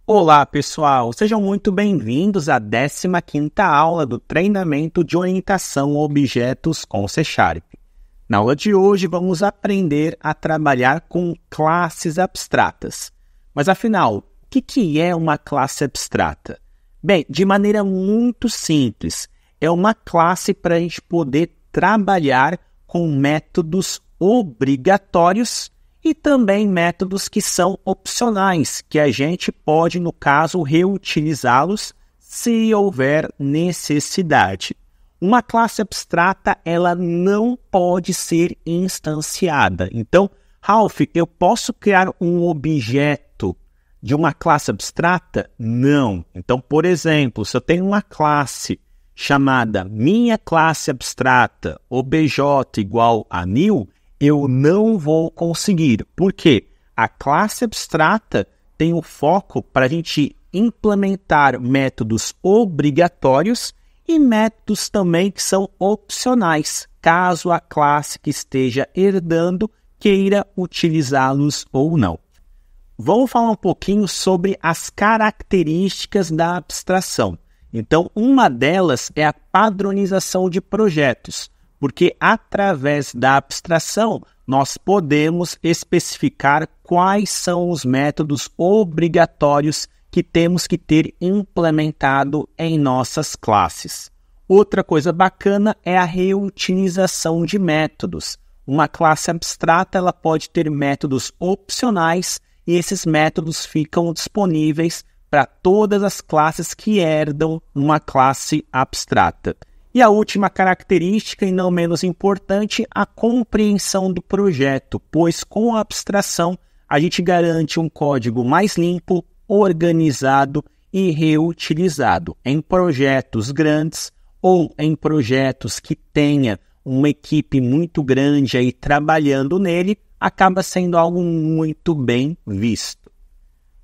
Olá, pessoal! Sejam muito bem-vindos à 15ª aula do treinamento de orientação a objetos com C#. Na aula de hoje, vamos aprender a trabalhar com classes abstratas. Mas, afinal, o que é uma classe abstrata? Bem, de maneira muito simples, é uma classe para a gente poder trabalhar com métodos obrigatórios e também métodos que são opcionais, que a gente pode, no caso, reutilizá-los se houver necessidade. Uma classe abstrata, ela não pode ser instanciada. Então, Ralph, eu posso criar um objeto de uma classe abstrata? Não. Então, por exemplo, se eu tenho uma classe chamada minha classe abstrata obj igual a new, eu não vou conseguir. Por quê? A classe abstrata tem o foco para a gente implementar métodos obrigatórios e métodos também que são opcionais, caso a classe que esteja herdando queira utilizá-los ou não. Vamos falar um pouquinho sobre as características da abstração. Então, uma delas é a padronização de projetos, porque através da abstração nós podemos especificar quais são os métodos obrigatórios que temos que ter implementado em nossas classes. Outra coisa bacana é a reutilização de métodos. Uma classe abstrata ela pode ter métodos opcionais e esses métodos ficam disponíveis para todas as classes que herdam uma classe abstrata. E a última característica, e não menos importante, a compreensão do projeto, pois com a abstração a gente garante um código mais limpo, organizado e reutilizado em projetos grandes ou em projetos que tenha uma equipe muito grande aí trabalhando nele, acaba sendo algo muito bem visto.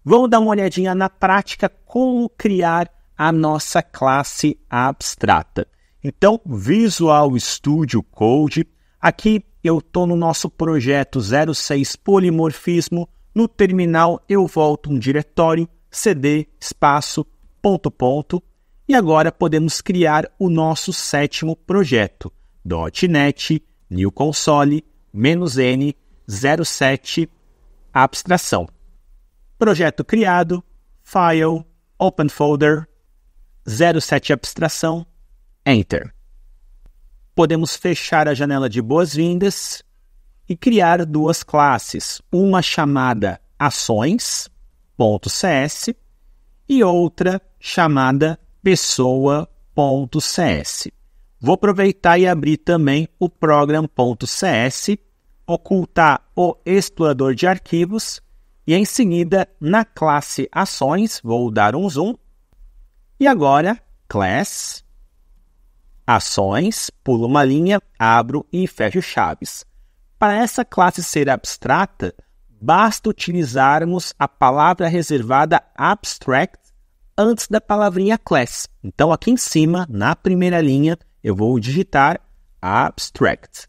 Vamos dar uma olhadinha na prática como criar a nossa classe abstrata. Então, Visual Studio Code, aqui eu estou no nosso projeto 06 Polimorfismo, no terminal eu volto um diretório, cd, espaço, ponto, ponto, e agora podemos criar o nosso 7º projeto, .NET, New Console, -N, 07, abstração. Projeto criado, File, Open Folder, 07 abstração, Enter. Podemos fechar a janela de boas-vindas e criar duas classes, uma chamada ações.cs e outra chamada pessoa.cs. Vou aproveitar e abrir também o program.cs, ocultar o explorador de arquivos e em seguida na classe ações vou dar um zoom e agora class ações, pulo uma linha, abro e fecho chaves. Para essa classe ser abstrata, basta utilizarmos a palavra reservada abstract antes da palavrinha class. Então, aqui em cima, na primeira linha, eu vou digitar abstract.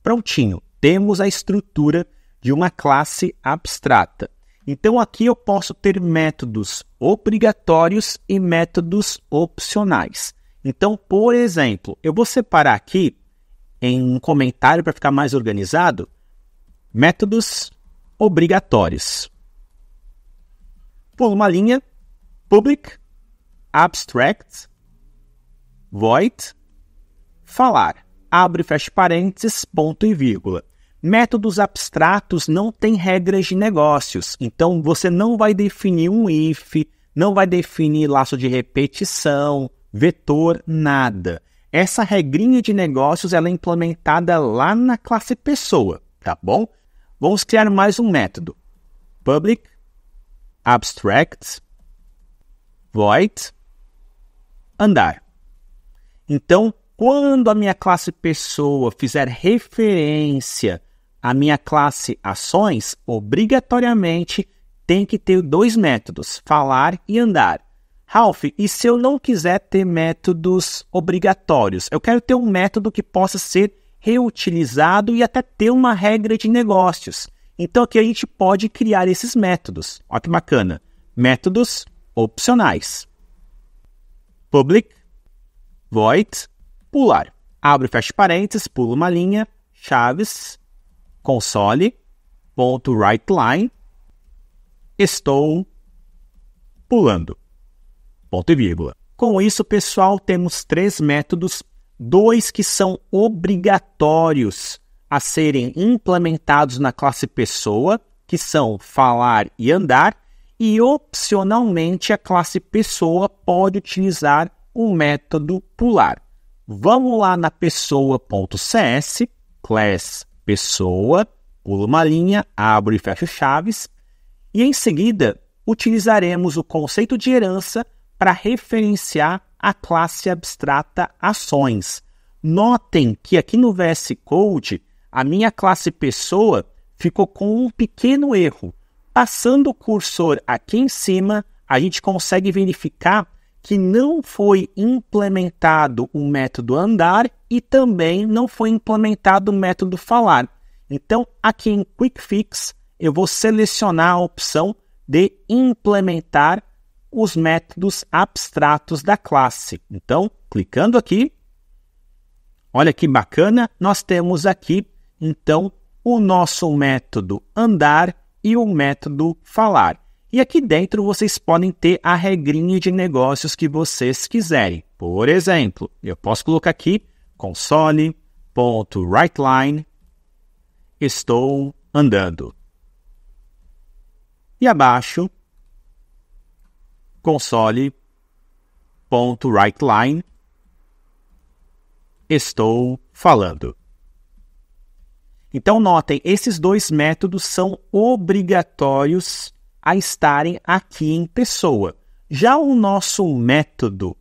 Prontinho, temos a estrutura de uma classe abstrata. Então, aqui eu posso ter métodos obrigatórios e métodos opcionais. Então, por exemplo, eu vou separar aqui em um comentário para ficar mais organizado, métodos obrigatórios. Pulo uma linha, public, abstract, void, falar, abre e fecha parênteses, ponto e vírgula. Métodos abstratos não têm regras de negócios, então você não vai definir um if, não vai definir laço de repetição, vetor, nada. Essa regrinha de negócios ela é implementada lá na classe pessoa, tá bom? Vamos criar mais um método. Public, abstract, void, andar. Então, quando a minha classe pessoa fizer referência à minha classe ações, obrigatoriamente tem que ter dois métodos, falar e andar. Ralph, e se eu não quiser ter métodos obrigatórios? Eu quero ter um método que possa ser reutilizado e até ter uma regra de negócios. Então aqui a gente pode criar esses métodos. Olha que bacana. Métodos opcionais. Public, void, pular. Abre e fecha parênteses, pula uma linha, chaves, console, ponto writeLine, estou pulando, ponto e vírgula. Com isso, pessoal, temos 3 métodos, 2 que são obrigatórios a serem implementados na classe pessoa, que são falar e andar, e opcionalmente a classe pessoa pode utilizar o método pular. Vamos lá na pessoa.cs, class pessoa, pula uma linha, abre e fecha chaves, e em seguida utilizaremos o conceito de herança para referenciar a classe abstrata ações. Notem que aqui no VS Code, a minha classe pessoa ficou com um pequeno erro. Passando o cursor aqui em cima, a gente consegue verificar que não foi implementado o método andar e também não foi implementado o método falar. Então, aqui em Quick Fix, eu vou selecionar a opção de implementar os métodos abstratos da classe. Então, clicando aqui, olha que bacana, nós temos aqui, então, o nosso método andar e o método falar. E aqui dentro vocês podem ter a regrinha de negócios que vocês quiserem. Por exemplo, eu posso colocar aqui console.writeLine, estou andando. E abaixo, console.writeLine, estou falando. Então, notem, esses 2 métodos são obrigatórios a estarem aqui em pessoa. Já o nosso método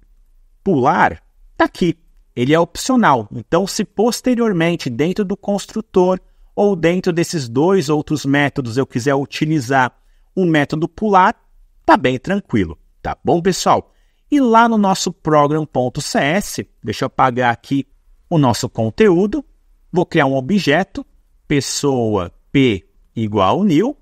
pular está aqui. Ele é opcional. Então, se posteriormente, dentro do construtor ou dentro desses 2 outros métodos, eu quiser utilizar o método pular, tá bem tranquilo. Tá bom, pessoal? E lá no nosso program.cs, deixa eu apagar aqui o nosso conteúdo, vou criar um objeto, pessoa p igual new,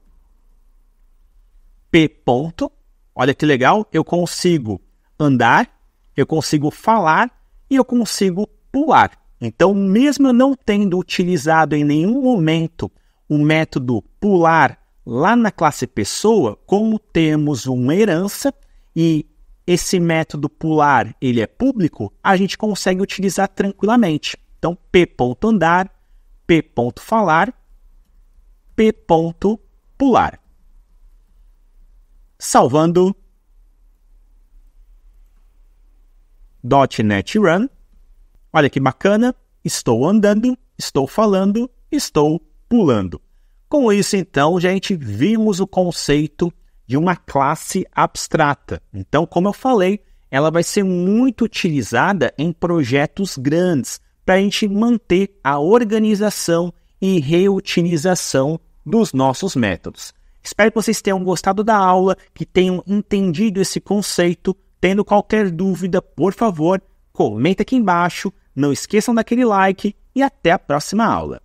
p ponto, olha que legal, eu consigo andar, eu consigo falar e eu consigo pular. Então, mesmo eu não tendo utilizado em nenhum momento o método pular lá na classe pessoa, como temos uma herança e esse método pular ele é público, a gente consegue utilizar tranquilamente. Então, p.andar, p.falar, p.pular. Salvando, .NET Run, olha que bacana, estou andando, estou falando, estou pulando. Com isso, então, gente, vimos o conceito de uma classe abstrata. Então, como eu falei, ela vai ser muito utilizada em projetos grandes para a gente manter a organização e reutilização dos nossos métodos. Espero que vocês tenham gostado da aula, que tenham entendido esse conceito. Tendo qualquer dúvida, por favor, comenta aqui embaixo. Não esqueçam daquele like e até a próxima aula.